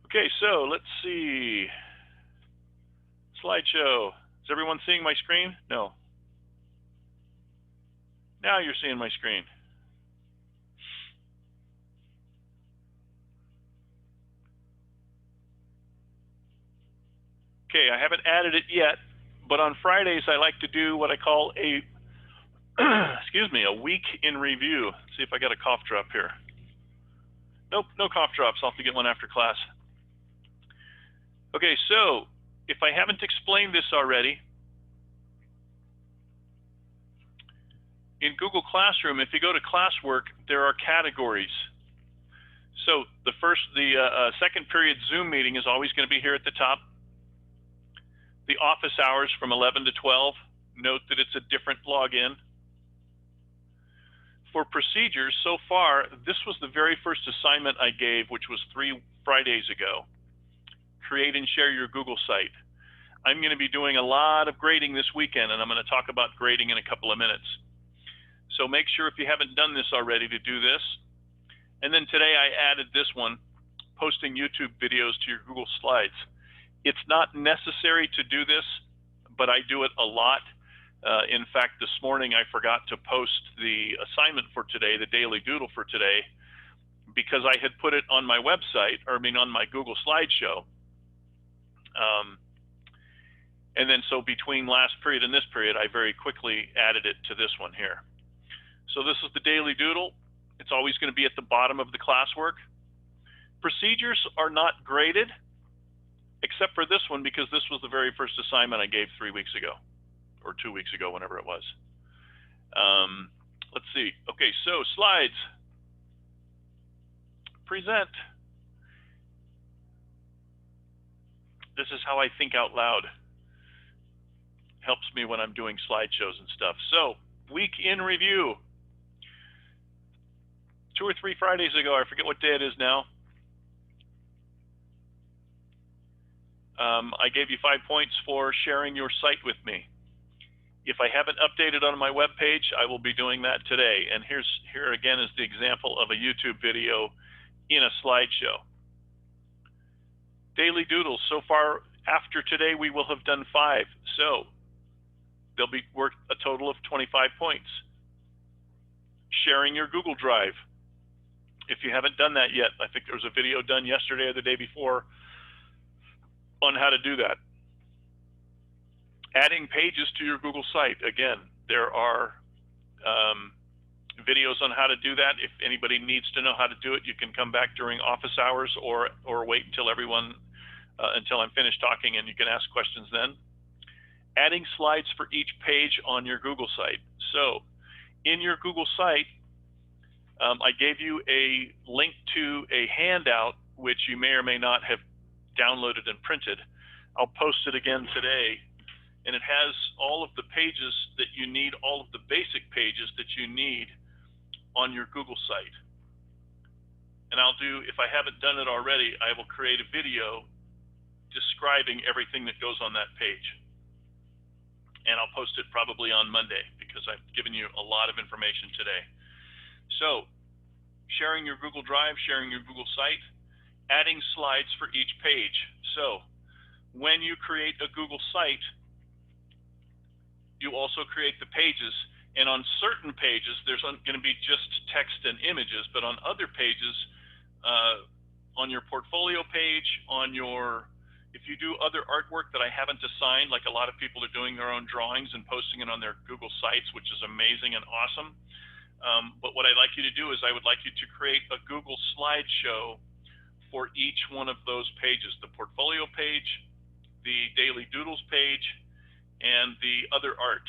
Okay, so let's see. Slideshow. Is everyone seeing my screen? No. Now you're seeing my screen. Okay, I haven't added it yet, but on Fridays I like to do what I call a excuse me, a week in review. Let's see if I got a cough drop here. Nope, no cough drops. I'll have to get one after class. Okay, so if I haven't explained this already, in Google Classroom, if you go to classwork, there are categories. So the second period Zoom meeting is always going to be here at the top. The office hours from 11 to 12, note that it's a different login. For procedures, so far, this was the very first assignment I gave, which was 3 Fridays ago. Create and share your Google site. I'm going to be doing a lot of grading this weekend, and I'm going to talk about grading in a couple of minutes. So make sure if you haven't done this already to do this. And then today I added this one, posting YouTube videos to your Google Slides. It's not necessary to do this, but I do it a lot. In fact, this morning I forgot to post the assignment for today, the daily doodle for today, because I had put it on my website, or I mean on my Google slideshow. And then so between last period and this period, I very quickly added it to this one here. So this is the daily doodle. It's always going to be at the bottom of the classwork. Procedures are not graded, except for this one, because this was the very first assignment I gave 3 weeks ago, or 2 weeks ago, whenever it was. Let's see. Okay, so slides. Present. This is how I think out loud. Helps me when I'm doing slideshows and stuff. So, week in review. 2 or 3 Fridays ago, I forget what day it is now, I gave you 5 points for sharing your site with me. If I haven't updated on my web page, I will be doing that today. And here again is the example of a YouTube video in a slideshow. Daily doodles. So far, after today, we will have done 5. So they'll be worth a total of 25 points. Sharing your Google Drive. If you haven't done that yet, I think there was a video done yesterday or the day before on how to do that. Adding pages to your Google site. Again, there are videos on how to do that. If anybody needs to know how to do it, you can come back during office hours or wait until until I'm finished talking and you can ask questions then. Adding slides for each page on your Google site. So in your Google site, I gave you a link to a handout, which you may or may not have downloaded and printed. I'll post it again today. And it has all of the pages that you need, all of the basic pages that you need on your Google site. And if I haven't done it already, I will create a video describing everything that goes on that page. And I'll post it probably on Monday because I've given you a lot of information today. So, sharing your Google Drive, sharing your Google site, adding slides for each page. So, when you create a Google site, you also create the pages, and on certain pages, there's going to be just text and images, but on other pages, on your portfolio page, if you do other artwork that I haven't assigned, like a lot of people are doing their own drawings and posting it on their Google sites, which is amazing and awesome. But what I'd like you to do is I would like you to create a Google slideshow for each one of those pages, the portfolio page, the daily doodles page, and the other art,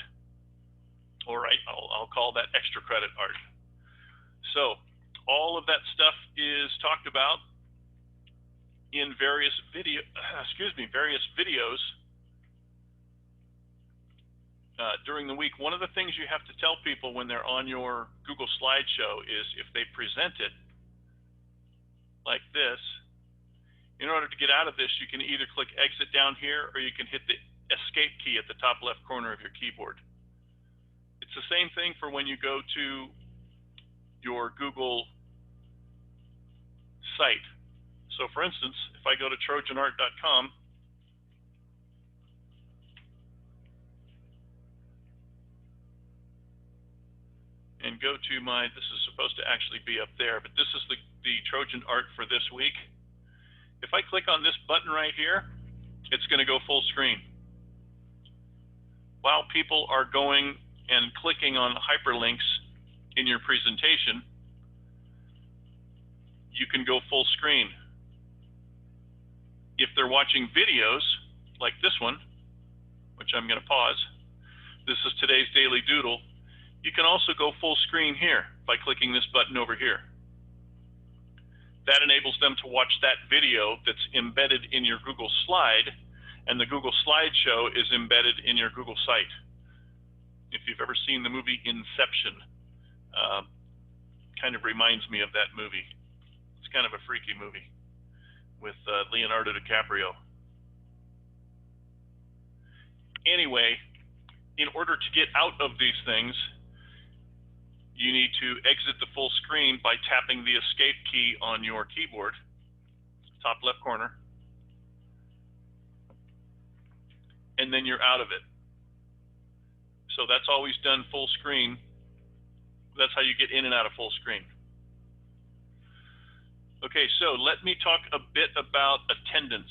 or I'll call that extra credit art. So all of that stuff is talked about in various videos during the week. One of the things you have to tell people when they're on your Google slideshow is if they present it like this, in order to get out of this, you can either click exit down here or you can hit the escape key at the top left corner of your keyboard. It's the same thing for when you go to your Google site. So for instance, if I go to trojanart.com, and go to my, this is supposed to actually be up there, but this is the Trojan art for this week. If I click on this button right here, it's going to go full screen. While people are going and clicking on hyperlinks in your presentation, you can go full screen. If they're watching videos like this one, which I'm going to pause, this is today's daily doodle, you can also go full screen here by clicking this button over here. That enables them to watch that video that's embedded in your Google slide, and the Google slideshow is embedded in your Google site. If you've ever seen the movie Inception, kind of reminds me of that movie. It's kind of a freaky movie with Leonardo DiCaprio. Anyway, in order to get out of these things, you need to exit the full screen by tapping the escape key on your keyboard, top left corner, and then you're out of it. So that's always done full screen. That's how you get in and out of full screen. Okay, so let me talk a bit about attendance.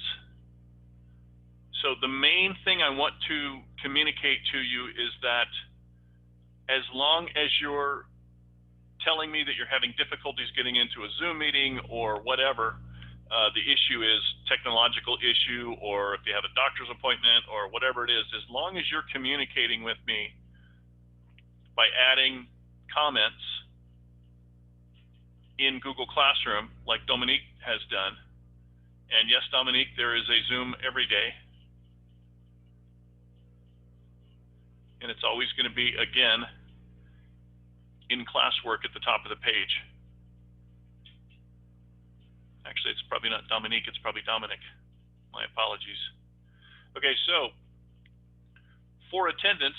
So the main thing I want to communicate to you is that as long as you're telling me that you're having difficulties getting into a Zoom meeting or whatever, the issue is technological issue, or if you have a doctor's appointment or whatever it is, as long as you're communicating with me by adding comments in Google Classroom, like Dominique has done, and yes, Dominique, there is a Zoom every day, and it's always going to be, again, in classwork at the top of the page. Actually, it's probably not Dominique, it's probably Dominic. My apologies. Okay, so for attendance,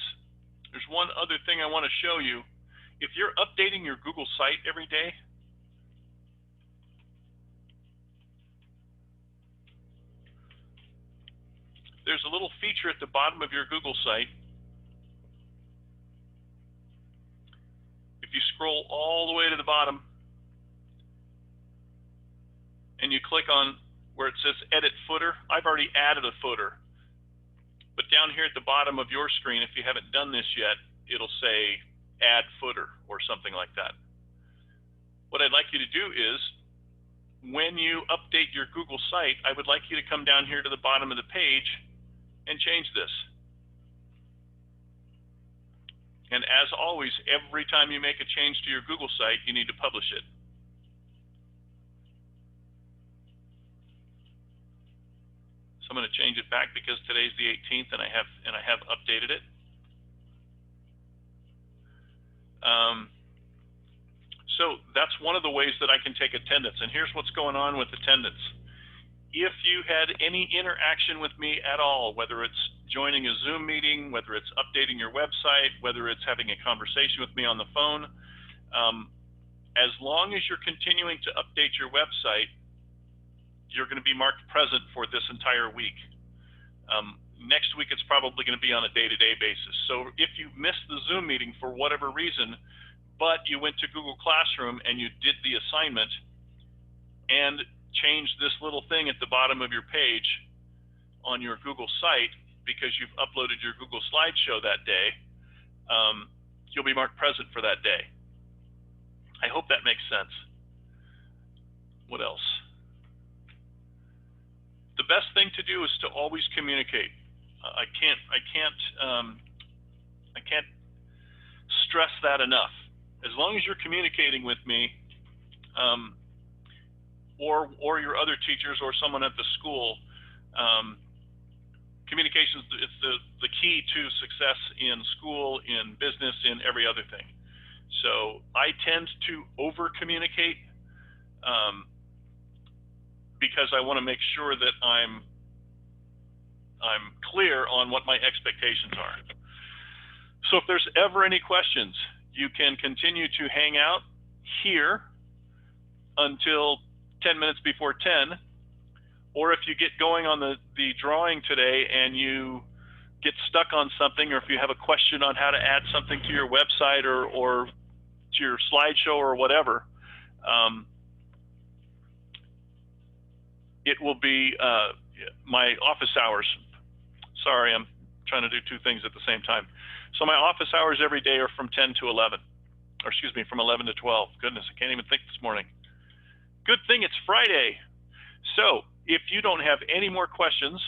there's one other thing I want to show you. If you're updating your Google site every day, there's a little feature at the bottom of your Google site. If you scroll all the way to the bottom and you click on where it says edit footer, I've already added a footer. But down here at the bottom of your screen, if you haven't done this yet, it'll say add footer or something like that. What I'd like you to do is, when you update your Google site, I would like you to come down here to the bottom of the page and change this. And as always, every time you make a change to your Google site, you need to publish it. So I'm going to change it back because today's the 18th and I have updated it. So that's one of the ways that I can take attendance. And here's what's going on with attendance. If you had any interaction with me at all, whether it's joining a Zoom meeting, whether it's updating your website, whether it's having a conversation with me on the phone, as long as you're continuing to update your website, you're going to be marked present for this entire week. Next week, it's probably going to be on a day-to-day basis. So if you missed the Zoom meeting for whatever reason, but you went to Google Classroom and you did the assignment and changed this little thing at the bottom of your page on your Google site because you've uploaded your Google slideshow that day, you'll be marked present for that day. I hope that makes sense. What else? The best thing to do is to always communicate. I can't stress that enough. As long as you're communicating with me, or your other teachers or someone at the school, communication is the key to success in school, in business, in every other thing. So I tend to over communicate because I want to make sure that I'm clear on what my expectations are. So if there's ever any questions, you can continue to hang out here until 10 minutes before 10, or if you get going on the drawing today and you get stuck on something, or if you have a question on how to add something to your website or to your slideshow or whatever, it will be my office hours. Sorry, I'm trying to do two things at the same time. So my office hours every day are from 10 to 11, or excuse me, from 11 to 12. Goodness, I can't even think this morning. Good thing it's Friday. So if you don't have any more questions,